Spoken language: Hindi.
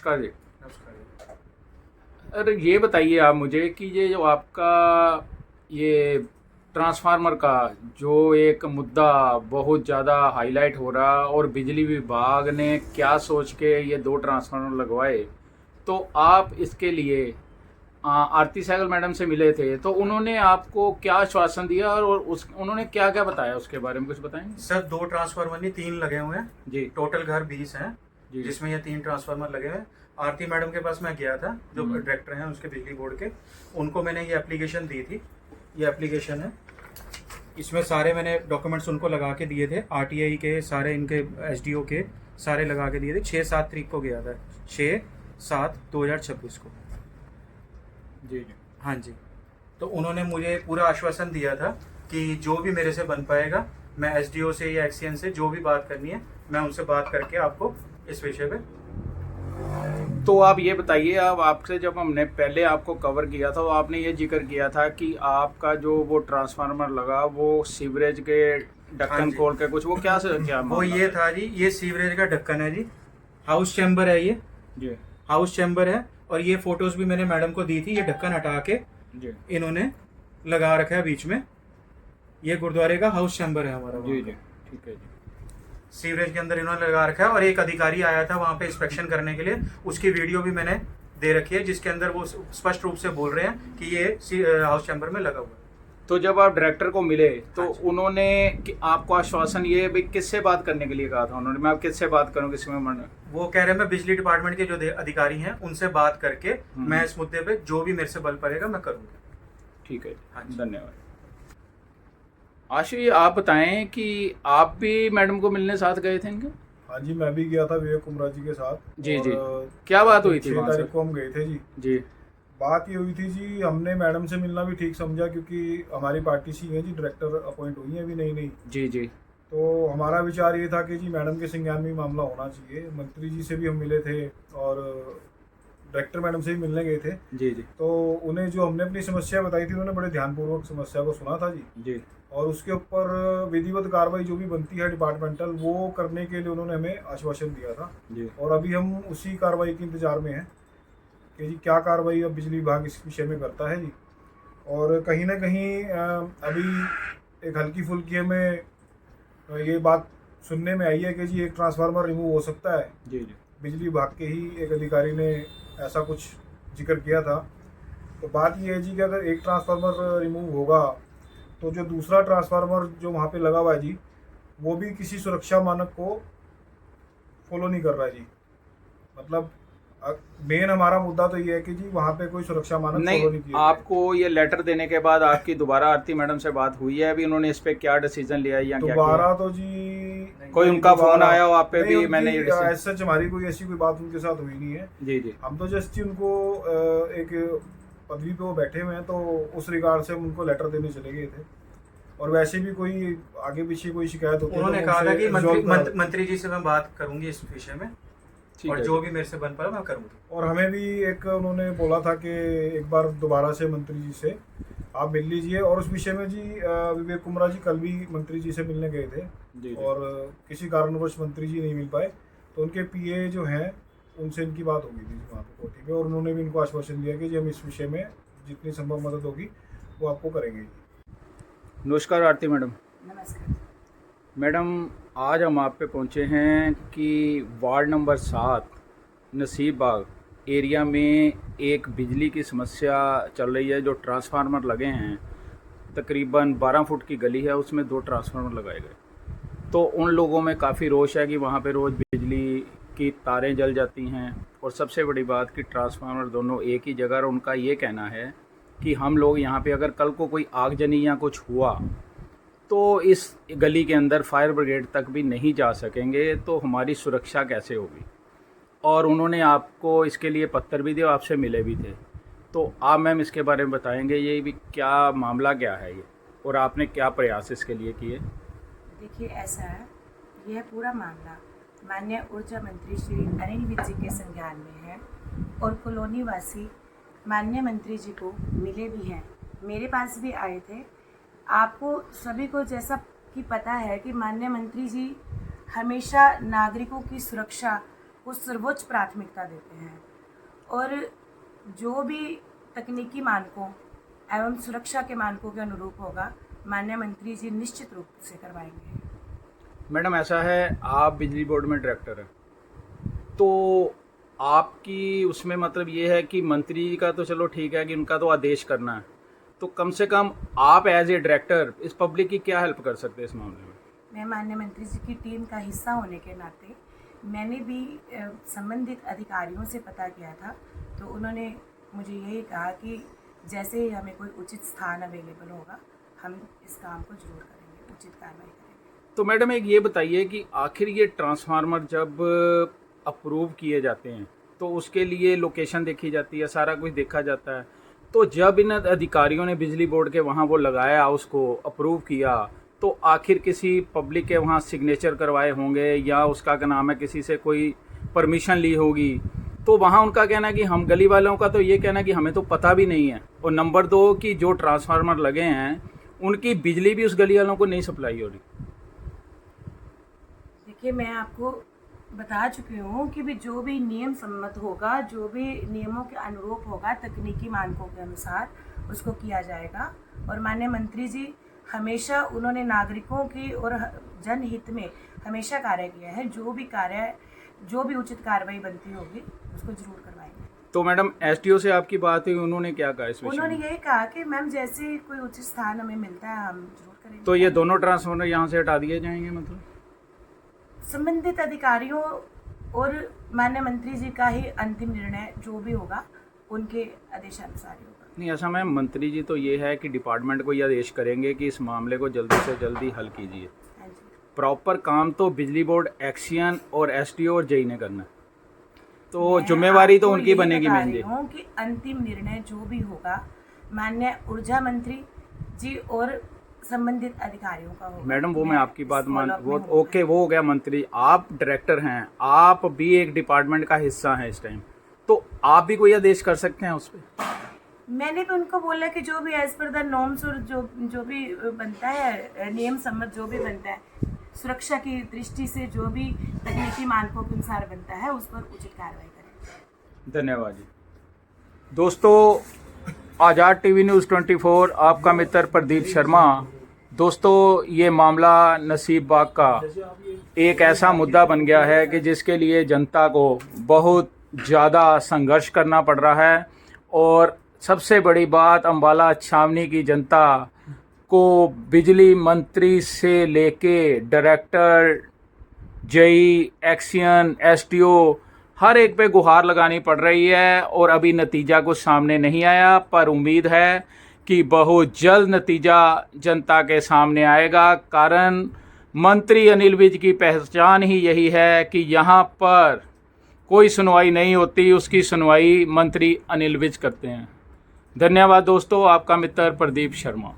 नमस्कार जी। नमस्कार जी। अरे ये बताइए आप मुझे कि ये जो आपका ये ट्रांसफार्मर का जो एक मुद्दा बहुत ज़्यादा हाईलाइट हो रहा और बिजली विभाग ने क्या सोच के ये दो ट्रांसफार्मर लगवाए, तो आप इसके लिए आरती सहगल मैडम से मिले थे, तो उन्होंने आपको क्या आश्वासन दिया और उस उन्होंने क्या क्या बताया उसके बारे में कुछ बताएंगे? सर 2 ट्रांसफार्मर नहीं 3 लगे हुए हैं। जी टोटल घर 20 हैं, जी। जिसमें ये 3 ट्रांसफार्मर लगे हुए हैं। आरती मैडम के पास मैं गया था, जो हम्म। डायरेक्टर हैं उसके बिजली बोर्ड के। उनको मैंने ये एप्लीकेशन दी थी। ये एप्लीकेशन है, इसमें सारे मैंने डॉक्यूमेंट्स उनको लगा के दिए थे। आरटीआई के सारे, इनके एसडीओ के सारे लगा के दिए थे। 6-7 तारीख को गया था, 6/7/2026 को। जी जी। हाँ जी। तो उन्होंने मुझे पूरा आश्वासन दिया था कि जो भी मेरे से बन पाएगा, मैं एसडीओ से या एक्सीएन से जो भी बात करनी है, मैं उनसे बात करके आपको इस विषय पे। तो आप ये बताइए, अब आपसे जब हमने पहले आपको कवर किया था तो आपने ये जिक्र किया था कि आपका जो वो ट्रांसफार्मर लगा वो सीवरेज के हाँ ढक्कन जी। खोल के कुछ वो क्या से क्या वो मामला ये था? था जी, ये सीवरेज का ढक्कन है जी। हाउस चैम्बर है ये, जी हाउस चैम्बर है। और ये फोटोज भी मैंने मैडम को दी थी। ये ढक्कन हटा के जी इन्होंने लगा रखा है बीच में। ये गुरुद्वारे का हाउस चैम्बर है हमारा जी वहाँ जी। का। ठीक है जी। सीवरेज के अंदर इन्होंने लगा रखा है। और एक अधिकारी आया था वहाँ पे इंस्पेक्शन करने के लिए, उसकी वीडियो भी मैंने दे रखी है, जिसके अंदर वो स्पष्ट रूप से बोल रहे हैं कि ये हाउस चैम्बर में लगा हुआ है। तो जब आप डायरेक्टर को मिले तो हाँ जी। उन्होंने आपको आश्वासन ये भी किससे बात करने के लिए कहा था? उन्होंने मैं आप किससे बात करूँ किसी में मन? वो कह रहे हैं मैं बिजली डिपार्टमेंट के जो अधिकारी हैं उनसे बात करके मैं हम्म। इस मुद्दे पे जो भी मेरे से बल पड़ेगा मैं करूँगा। ठीक है हाँ जी, जी। धन्यवाद। आशु, ये आप बताएं कि आप भी मैडम को मिलने साथ गए थे इनके? हाँ जी, मैं भी गया था विवेक कुमरा जी के साथ। जी और जी। क्या बात हुई थी 6 वहाँ तारीख सर? को हम गए थे जी। जी बात ये हुई थी जी, हमने मैडम से मिलना भी ठीक समझा, क्योंकि हमारी पार्टी से ही है जी, डायरेक्टर अपॉइंट हुई है अभी नई नई। जी जी। तो हमारा विचार ये था कि जी मैडम के संज्ञान में ही मामला होना चाहिए। मंत्री जी से भी हम मिले थे और डायरेक्टर मैडम से भी मिलने गए थे। जी जी। तो उन्हें जो हमने अपनी समस्या बताई थी, उन्होंने बड़े ध्यानपूर्वक समस्या को सुना था जी। जी और उसके ऊपर विधिवत कार्रवाई जो भी बनती है डिपार्टमेंटल, वो करने के लिए उन्होंने हमें आश्वासन दिया था। जी। और अभी हम उसी कार्रवाई के इंतजार में हैं कि जी क्या कार्रवाई अब बिजली विभाग इस विषय में करता है जी। और कहीं ना कहीं अभी एक हल्की फुल्की हमें ये बात सुनने में आई है कि जी एक ट्रांसफार्मर रिमूव हो सकता है। जी जी। बिजली विभाग के ही एक अधिकारी ने ऐसा कुछ जिक्र किया था। तो बात ये है जी कि अगर एक ट्रांसफार्मर रिमूव होगा तो जो दूसरा ट्रांसफार्मर जो वहाँ पे लगा हुआ है जी, वो भी किसी सुरक्षा मानक को फॉलो नहीं कर रहा है जी। मतलब मेन हमारा मुद्दा तो ये है कि जी वहाँ पे कोई सुरक्षा मानक फॉलो नहीं, नहीं किए गए। आपको ये लेटर देने के बाद आपकी दोबारा आरती मैडम से बात हुई है अभी? उन्होंने इस पे क्या डिसीजन लिया है या क्या किया? दोबारा तो जी कोई उनका फोन आया हो आप पे भी? मैंने ये ऐसा सच हमारी कोई ऐसी कोई बात उनके साथ हुई नहीं है। जी जी। हम तो जस्ट जी उनको एक पदवी पे वो बैठे हुए हैं, तो उस रिगार्ड से हम उनको लेटर देने चले गए थे। और वैसे भी कोई आगे पीछे कोई शिकायत होती है उन्होंने तो कहा था उनसे कि resolve करा- मंत्री जी से मैं बात करूंगी इस विषय में, ठीक और है जो भी मेरे से बन पाया मैं करूंगी। और हमें भी एक उन्होंने बोला था कि एक बार दोबारा से मंत्री जी से आप मिल लीजिए। और उस विषय में जी विवेक कुमरा जी कल भी मंत्री जी से मिलने गए थे। जी जी। और किसी कारणवश मंत्री जी नहीं मिल पाए, तो उनके पीए जो हैं उनसे इनकी बात हो गई थी वहाँ पे कोठी पे। और उन्होंने भी इनको आश्वासन दिया कि जी हम इस विषय में जितनी संभव मदद होगी वो आपको करेंगे। नमस्कार आरती मैडम। नमस्कार। मैडम, आज हम आप पे पहुंचे हैं कि वार्ड नंबर 7 नसीब बाग एरिया में एक बिजली की समस्या चल रही है। जो ट्रांसफार्मर लगे हैं, तकरीबन 12 फुट की गली है, उसमें 2 ट्रांसफार्मर लगाए गए। तो उन लोगों में काफ़ी रोष है कि वहाँ पे रोज़ बिजली की तारें जल जाती हैं। और सबसे बड़ी बात कि ट्रांसफार्मर दोनों एक ही जगह। और उनका ये कहना है कि हम लोग यहाँ पे अगर कल को कोई आगजनी या कुछ हुआ तो इस गली के अंदर फायर ब्रिगेड तक भी नहीं जा सकेंगे, तो हमारी सुरक्षा कैसे होगी? और उन्होंने आपको इसके लिए पत्र भी दिया, आपसे मिले भी थे। तो आप मैम इसके बारे में बताएंगे ये भी क्या मामला क्या है ये, और आपने क्या प्रयास इसके लिए किए? देखिए, ऐसा है, यह पूरा मामला माननीय ऊर्जा मंत्री श्री अनिल विज जी के संज्ञान में है। और कॉलोनी वासी माननीय मंत्री जी को मिले भी हैं, मेरे पास भी आए थे। आपको सभी को जैसा कि पता है कि माननीय मंत्री जी हमेशा नागरिकों की सुरक्षा को सर्वोच्च प्राथमिकता देते हैं और जो भी तकनीकी मानकों एवं सुरक्षा के मानकों के अनुरूप होगा माननीय मंत्री जी निश्चित रूप से करवाएंगे। मैडम ऐसा है, आप बिजली बोर्ड में डायरेक्टर हैं, तो आपकी उसमें मतलब ये है कि मंत्री जी का तो चलो ठीक है कि उनका तो आदेश करना है, तो कम से कम आप एज ए डायरेक्टर इस पब्लिक की क्या हेल्प कर सकते हैं इस मामले में? मैं माननीय मंत्री जी की टीम का हिस्सा होने के नाते मैंने भी संबंधित अधिकारियों से पता किया था, तो उन्होंने मुझे यही कहा कि जैसे ही हमें कोई उचित स्थान अवेलेबल होगा हम इस काम को जरूर करेंगे, उचित कार्रवाई करेंगे। तो मैडम एक ये बताइए कि आखिर ये ट्रांसफार्मर जब अप्रूव किए जाते हैं तो उसके लिए लोकेशन देखी जाती है, सारा कुछ देखा जाता है, तो जब इन अधिकारियों ने बिजली बोर्ड के वहाँ वो लगाया, उसको अप्रूव किया, तो आखिर किसी पब्लिक के वहाँ सिग्नेचर करवाए होंगे या उसका क्या नाम है किसी से कोई परमिशन ली होगी, तो वहाँ उनका कहना है कि हम गली वालों का तो ये कहना है कि हमें तो पता भी नहीं है, और नंबर 2 कि जो ट्रांसफार्मर लगे हैं उनकी बिजली भी उस गली वालों को नहीं सप्लाई हो रही। देखिए, मैं आपको बता चुकी हूँ कि भी जो भी नियम सम्मत होगा, जो भी नियमों के अनुरूप होगा, तकनीकी मानकों के अनुसार उसको किया जाएगा। और माननीय मंत्री जी हमेशा उन्होंने नागरिकों की और जनहित में हमेशा कार्य किया है। जो भी उचित कार्रवाई बनती होगी उसको जरूर करवाएंगे। तो मैडम एसडीओ से आपकी बात हुई, उन्होंने क्या कहा इस विषय उन्होंने में? यही कहा कि मैम जैसे कोई उचित स्थान हमें मिलता है हम जरूर करेंगे। तो ये दोनों ट्रांसफार्मर यहाँ से हटा दिए जाएंगे मतलब? संबंधित अधिकारियों और माननीय मंत्री जी का ही अंतिम निर्णय जो भी होगा उनके आदेशानुसार ही होगा। नहीं, ऐसा मैम मंत्री जी तो ये है कि डिपार्टमेंट को ये आदेश करेंगे कि इस मामले को जल्दी से जल्दी हल कीजिए। हाँ जी। प्रॉपर काम तो बिजली बोर्ड, एक्सियन और एसडीओ और जेई ने करना है, तो मैं जिम्मेवारी तो आपको उनकी यही बनेगी बता मेन रही जी। हूँ कि अंतिम निर्णय जो भी होगा माननीय ऊर्जा मंत्री जी और संबंधित अधिकारियों का होगा। मैडम वो मैं आपकी बात मान, follow-up वो में हूँ। ओके, वो हो गया मंत्री, आप डायरेक्टर हैं, आप भी एक डिपार्टमेंट का हिस्सा हैं इस टाइम, तो आप भी कोई आदेश कर सकते हैं उस पर? मैंने भी उनको बोला कि जो भी एज पर द नॉर्म्स और जो भी बनता है, नियम सम्मत जो भी बनता है, सुरक्षा की दृष्टि से जो भी तकनीकी मानकों के अनुसार बनता है उस पर उचित कार्रवाई करें। धन्यवाद जी। दोस्तों, आज़ाद टीवी न्यूज़ 24, आपका मित्र प्रदीप शर्मा। दोस्तों, ये मामला नसीब बाग का एक ऐसा मुद्दा बन गया है कि जिसके लिए जनता को बहुत ज़्यादा संघर्ष करना पड़ रहा है, और सबसे बड़ी बात, अम्बाला छावनी की जनता को बिजली मंत्री से लेके डायरेक्टर, जेई, एक्सियन, एसडीओ हर एक पे गुहार लगानी पड़ रही है, और अभी नतीजा कुछ सामने नहीं आया, पर उम्मीद है कि बहुत जल्द नतीजा जनता के सामने आएगा। कारण मंत्री अनिल विज की पहचान ही यही है कि यहाँ पर कोई सुनवाई नहीं होती, उसकी सुनवाई मंत्री अनिल विज करते हैं। धन्यवाद दोस्तों, आपका मित्र प्रदीप शर्मा।